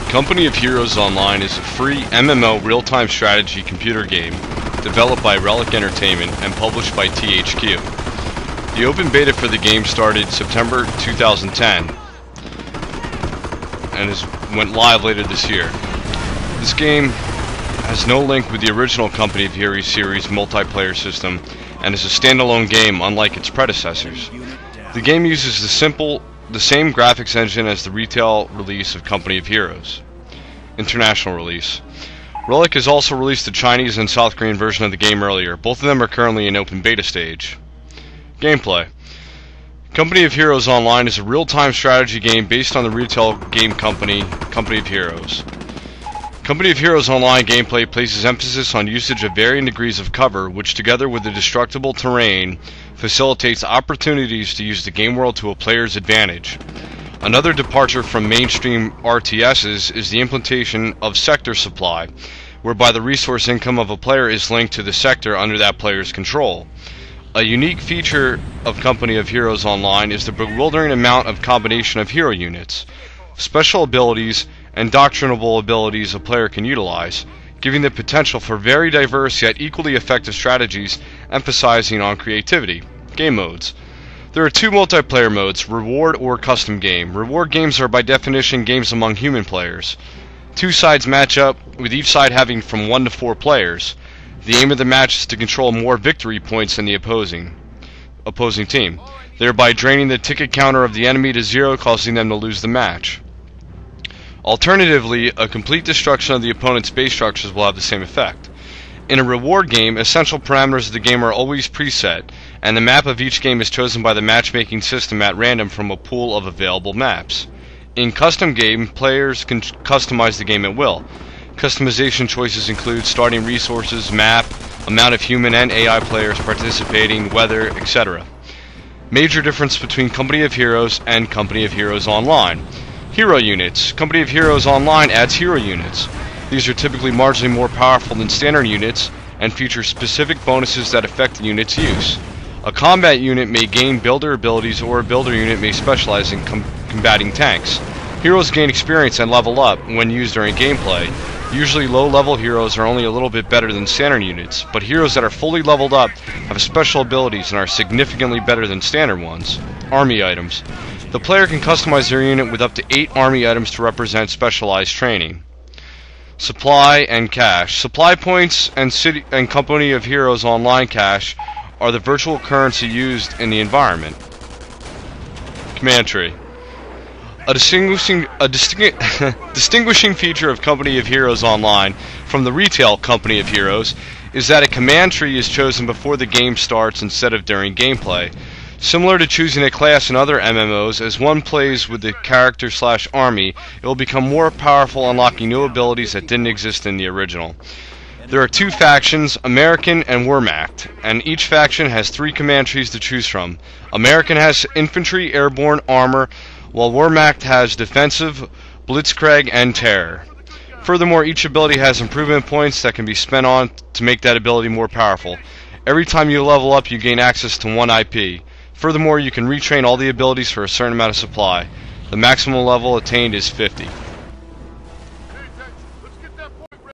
Company of Heroes Online is a free MMO real-time strategy computer game developed by Relic Entertainment and published by THQ. The open beta for the game started September 2010 and went live later this year. This game has no link with the original Company of Heroes series multiplayer system and is a standalone game unlike its predecessors. The game uses the same graphics engine as the retail release of Company of Heroes. International release. Relic has also released the Chinese and South Korean version of the game earlier. Both of them are currently in open beta stage. Gameplay. Company of Heroes Online is a real-time strategy game based on the retail game company of Heroes. Company of Heroes Online gameplay places emphasis on usage of varying degrees of cover, which together with the destructible terrain facilitates opportunities to use the game world to a player's advantage. Another departure from mainstream RTSs is the implementation of sector supply, whereby the resource income of a player is linked to the sector under that player's control. A unique feature of Company of Heroes Online is the bewildering amount of combination of hero units, special abilities, and doctrinable abilities a player can utilize, giving the potential for very diverse yet equally effective strategies, emphasizing on creativity. Game modes. There are two multiplayer modes, Reward or Custom Game. Reward games are by definition games among human players. Two sides match up, with each side having from 1 to 4 players. The aim of the match is to control more victory points than the opposing team, thereby draining the ticket counter of the enemy to 0, causing them to lose the match. Alternatively, a complete destruction of the opponent's base structures will have the same effect. In a reward game, essential parameters of the game are always preset, and the map of each game is chosen by the matchmaking system at random from a pool of available maps. In custom game, players can customize the game at will. Customization choices include starting resources, map, amount of human and AI players participating, weather, etc. Major difference between Company of Heroes and Company of Heroes Online. Hero units. Company of Heroes Online adds hero units. These are typically marginally more powerful than standard units and feature specific bonuses that affect the unit's use. A combat unit may gain builder abilities, or a builder unit may specialize in combating tanks. Heroes gain experience and level up when used during gameplay. Usually low-level heroes are only a little bit better than standard units, but heroes that are fully leveled up have special abilities and are significantly better than standard ones. Army items. The player can customize their unit with up to 8 army items to represent specialized training. Supply and cash. Supply points and Company of Heroes Online cash are the virtual currency used in the environment. Command tree. A distinguishing feature of Company of Heroes Online from the retail Company of Heroes is that a command tree is chosen before the game starts instead of during gameplay. Similar to choosing a class in other MMOs, as one plays with the character/army, it will become more powerful, unlocking new abilities that didn't exist in the original. There are 2 factions, American and Wehrmacht, and each faction has 3 command trees to choose from. American has infantry, airborne, armor, while Wehrmacht has defensive, blitzkrieg, and terror. Furthermore, each ability has improvement points that can be spent on to make that ability more powerful. Every time you level up, you gain access to 1 IP. Furthermore, you can retrain all the abilities for a certain amount of supply. The maximum level attained is 50.